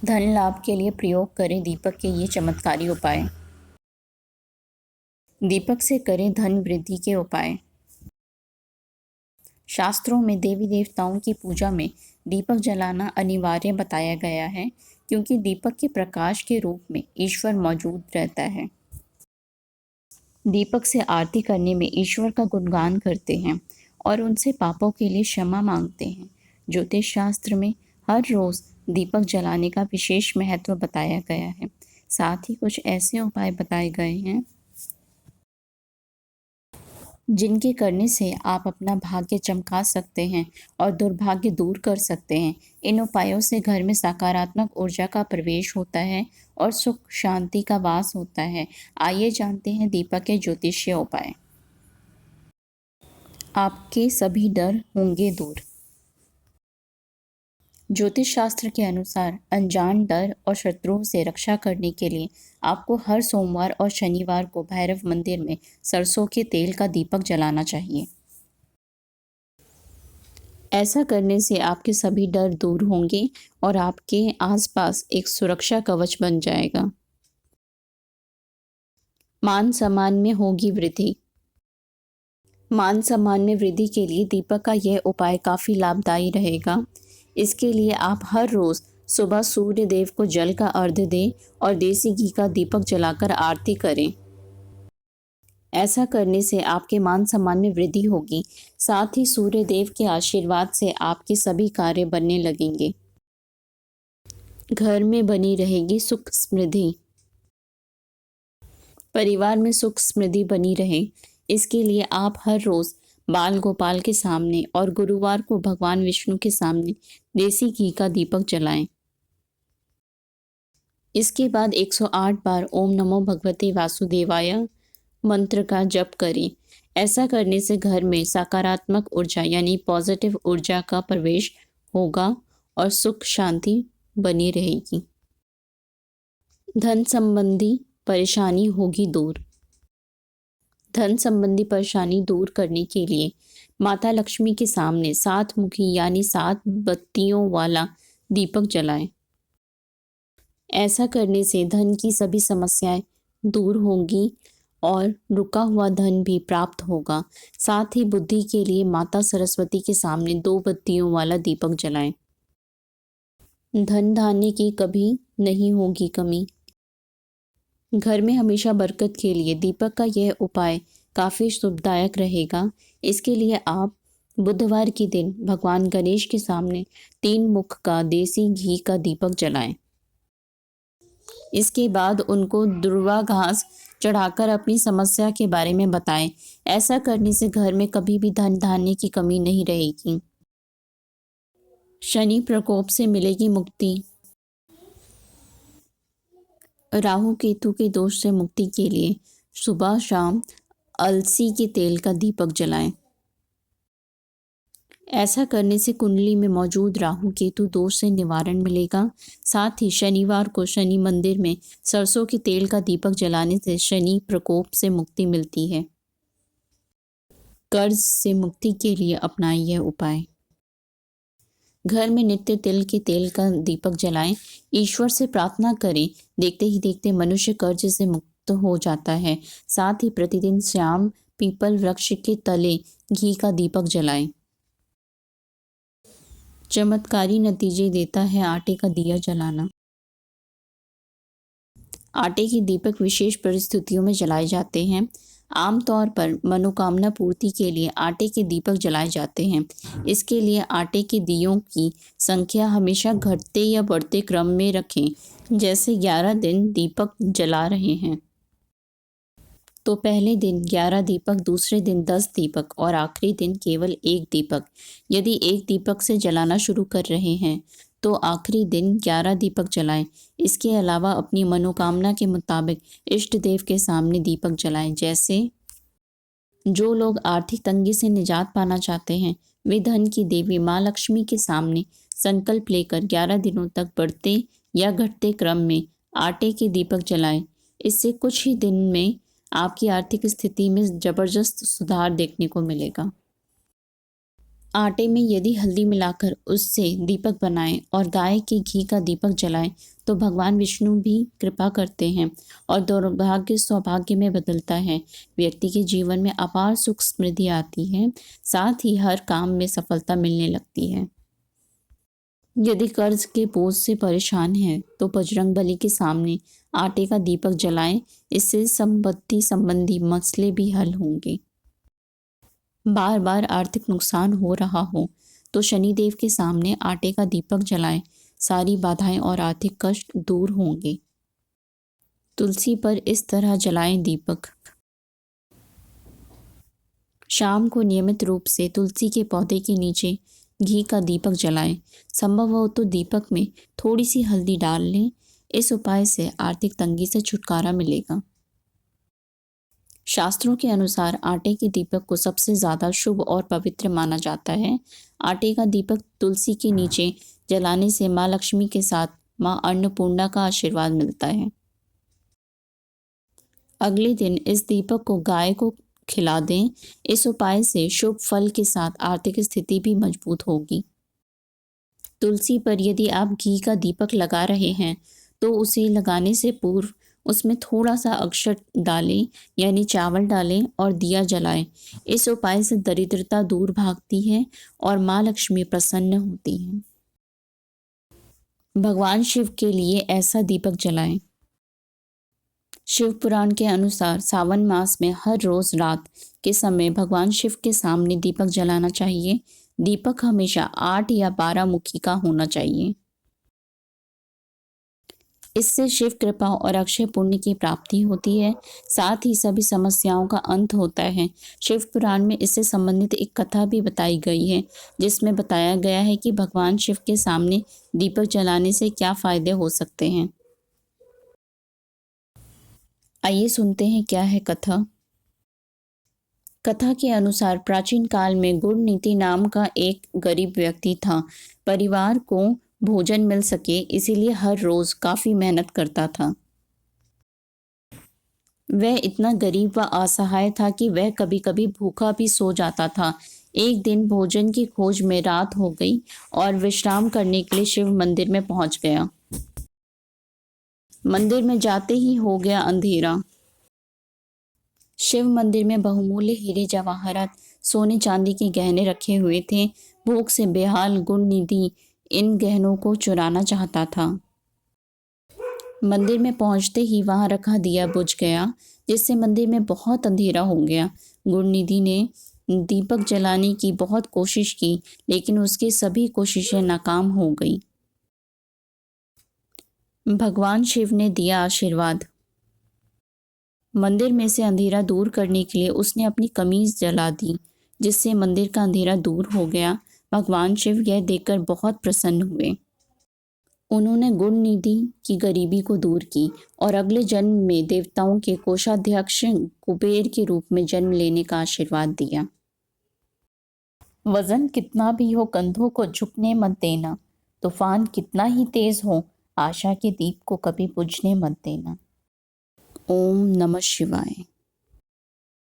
धन लाभ के लिए प्रयोग करें दीपक के ये चमत्कारी उपाय। दीपक से करें धन वृद्धि के उपाय। शास्त्रों में देवी देवताओं की पूजा में दीपक जलाना अनिवार्य बताया गया है, क्योंकि दीपक के प्रकाश के रूप में ईश्वर मौजूद रहता है। दीपक से आरती करने में ईश्वर का गुणगान करते हैं और उनसे पापों के लिए क्षमा मांगते हैं। ज्योतिष शास्त्र में हर रोज दीपक जलाने का विशेष महत्व बताया गया है। साथ ही कुछ ऐसे उपाय बताए गए हैं जिनके करने से आप अपना भाग्य चमका सकते हैं और दुर्भाग्य दूर कर सकते हैं। इन उपायों से घर में सकारात्मक ऊर्जा का प्रवेश होता है और सुख शांति का वास होता है। आइए जानते हैं दीपक के ज्योतिषीय उपाय। आपके सभी डर होंगे दूर। ज्योतिष शास्त्र के अनुसार अनजान डर और शत्रुओं से रक्षा करने के लिए आपको हर सोमवार और शनिवार को भैरव मंदिर में सरसों के तेल का दीपक जलाना चाहिए। ऐसा करने से आपके सभी डर दूर होंगे और आपके आसपास एक सुरक्षा कवच बन जाएगा। मान सम्मान में होगी वृद्धि। मान सम्मान में वृद्धि के लिए दीपक का यह उपाय काफ़ी लाभदायी रहेगा। इसके लिए आप हर रोज़ सुबह सूर्य देव को जल का अर्घ्य दें और देसी घी का दीपक जलाकर आरती करें। ऐसा करने से आपके मान सम्मान में वृद्धि होगी। साथ ही सूर्य देव के आशीर्वाद से आपके सभी कार्य बनने लगेंगे। घर में बनी रहेगी सुख समृद्धि। परिवार में सुख समृद्धि बनी रहे, इसके लिए आप हर रोज बाल गोपाल के सामने और गुरुवार को भगवान विष्णु के सामने देसी घी का दीपक जलाएं। इसके बाद 108 बार ओम नमो भगवते वासुदेवाय मंत्र का जप करें। ऐसा करने से घर में सकारात्मक ऊर्जा यानी पॉजिटिव ऊर्जा का प्रवेश होगा और सुख शांति बनी रहेगी। धन संबंधी परेशानी होगी दूर। धन संबंधी परेशानी दूर करने के लिए माता लक्ष्मी के सामने 7 मुखी यानी 7 बत्तियों वाला दीपक जलाएं। ऐसा करने से धन की सभी समस्याएं दूर होंगी और रुका हुआ धन भी प्राप्त होगा। साथ ही बुद्धि के लिए माता सरस्वती के सामने 2 बत्तियों वाला दीपक जलाएं। धन धान्य की कभी नहीं होगी कमी। घर में हमेशा बरकत के लिए दीपक का यह उपाय काफ़ी शुभदायक रहेगा। इसके लिए आप बुधवार के दिन भगवान गणेश के सामने 3 मुख का देसी घी का दीपक जलाएं। इसके बाद उनको दुर्वा घास चढ़ाकर अपनी समस्या के बारे में बताएं। ऐसा करने से घर में कभी भी धन धान्य की कमी नहीं रहेगी। शनि प्रकोप से मिलेगी मुक्ति। राहु केतु के दोष से मुक्ति के लिए सुबह शाम अलसी के तेल का दीपक जलाएं। ऐसा करने से कुंडली में मौजूद राहु केतु दोष से निवारण मिलेगा। साथ ही शनिवार को शनि मंदिर में सरसों के तेल का दीपक जलाने से शनि प्रकोप से मुक्ति मिलती है। कर्ज से मुक्ति के लिए अपनाएं यह उपाय। घर में नित्य तिल के तेल का दीपक जलाएं। ईश्वर से प्रार्थना करें। देखते ही देखते मनुष्य कर्ज से मुक्त हो जाता है। साथ ही प्रतिदिन श्याम पीपल वृक्ष के तले घी का दीपक जलाएं। चमत्कारी नतीजे देता है आटे का दिया जलाना। आटे के दीपक विशेष परिस्थितियों में जलाए जाते हैं। आमतौर पर मनोकामना पूर्ति के लिए आटे के दीपक जलाए जाते हैं। इसके लिए आटे के दियों की संख्या हमेशा घटते या बढ़ते क्रम में रखें। जैसे 11 दिन दीपक जला रहे हैं तो पहले दिन 11 दीपक, दूसरे दिन 10 दीपक और आखिरी दिन केवल 1 दीपक। यदि 1 दीपक से जलाना शुरू कर रहे हैं तो आखिरी दिन 11 दीपक जलाएं। इसके अलावा अपनी मनोकामना के मुताबिक इष्ट देव के सामने दीपक जलाएं। जैसे जो लोग आर्थिक तंगी से निजात पाना चाहते हैं वे धन की देवी माँ लक्ष्मी के सामने संकल्प लेकर 11 दिनों तक बढ़ते या घटते क्रम में आटे के दीपक जलाएं। इससे कुछ ही दिन में आपकी आर्थिक स्थिति में जबरदस्त सुधार देखने को मिलेगा। आटे में यदि हल्दी मिलाकर उससे दीपक बनाएं और गाय के घी का दीपक जलाएं तो भगवान विष्णु भी कृपा करते हैं और दुर्भाग्य सौभाग्य में बदलता है। व्यक्ति के जीवन में अपार सुख समृद्धि आती है, साथ ही हर काम में सफलता मिलने लगती है। यदि कर्ज के बोझ से परेशान हैं तो बजरंगबली के सामने आटे का दीपक जलाएं, इससे संपत्ति संबंधी मसले भी हल होंगे। बार बार आर्थिक नुकसान हो रहा हो तो शनिदेव के सामने आटे का दीपक जलाएं, सारी बाधाएं और आर्थिक कष्ट दूर होंगे। तुलसी पर इस तरह जलाएं दीपक। शाम को नियमित रूप से तुलसी के पौधे के नीचे घी का दीपक जलाएं। संभव हो तो दीपक में थोड़ी सी हल्दी डाल लें। इस उपाय से आर्थिक तंगी से छुटकारा मिलेगा। शास्त्रों के अनुसार आटे के दीपक को सबसे ज़्यादा शुभ और पवित्र माना जाता है। आटे का दीपक तुलसी के नीचे जलाने से माँ लक्ष्मी के साथ माँ अन्नपूर्णा का आशीर्वाद मिलता है। अगले दिन इस दीपक को गाय को खिला दें। इस उपाय से शुभ फल के साथ आर्थिक स्थिति भी मजबूत होगी। तुलसी पर यदि आप घी का दीपक लगा रहे हैं तो उसे लगाने से पूर्व उसमें थोड़ा सा अक्षत डालें, यानी चावल डालें और दिया जलाएं। इस उपाय से दरिद्रता दूर भागती है और माँ लक्ष्मी प्रसन्न होती है। भगवान शिव के लिए ऐसा दीपक जलाएं। शिव पुराण के अनुसार सावन मास में हर रोज रात के समय भगवान शिव के सामने दीपक जलाना चाहिए। दीपक हमेशा 8 या 12 मुखी का होना चाहिए। इससे शिव कृपा और अक्षय पुण्य की प्राप्ति होती है, साथ ही सभी समस्याओं का अंत होता है। शिव पुराण में इससे संबंधित एक कथा भी बताई गई है, जिसमें बताया गया है कि भगवान शिव के सामने दीपक जलाने से क्या फायदे हो सकते हैं। आइए सुनते हैं क्या है कथा। कथा के अनुसार प्राचीन काल में गुणनीति नाम का एक गरीब व्यक्ति था। परिवार को भोजन मिल सके इसीलिए हर रोज काफी मेहनत करता था। वह इतना गरीब व असहाय था कि वह कभी कभी भूखा भी सो जाता था। एक दिन भोजन की खोज में रात हो गई और विश्राम करने के लिए शिव मंदिर में पहुंच गया। मंदिर में जाते ही हो गया अंधेरा। शिव मंदिर में बहुमूल्य हीरे जवाहरात, सोने चांदी के गहने रखे हुए थे। भूख से बेहाल गुणनिधि इन गहनों को चुराना चाहता था। मंदिर में पहुंचते ही वहां रखा दिया बुझ गया, जिससे मंदिर में बहुत अंधेरा हो गया। गुणनिधि ने दीपक जलाने की बहुत कोशिश की, लेकिन उसकी सभी कोशिशें नाकाम हो गई। भगवान शिव ने दिया आशीर्वाद। मंदिर में से अंधेरा दूर करने के लिए उसने अपनी कमीज जला दी, जिससे मंदिर का अंधेरा दूर हो गया। भगवान शिव यह देखकर बहुत प्रसन्न हुए। उन्होंने गुणनिधि की गरीबी को दूर की और अगले जन्म में देवताओं के कोषाध्यक्ष कुबेर के रूप में जन्म लेने का आशीर्वाद दिया। वजन कितना भी हो कंधों को झुकने मत देना। तूफान कितना ही तेज हो आशा के दीप को कभी बुझने मत देना। ओम नमः शिवाय।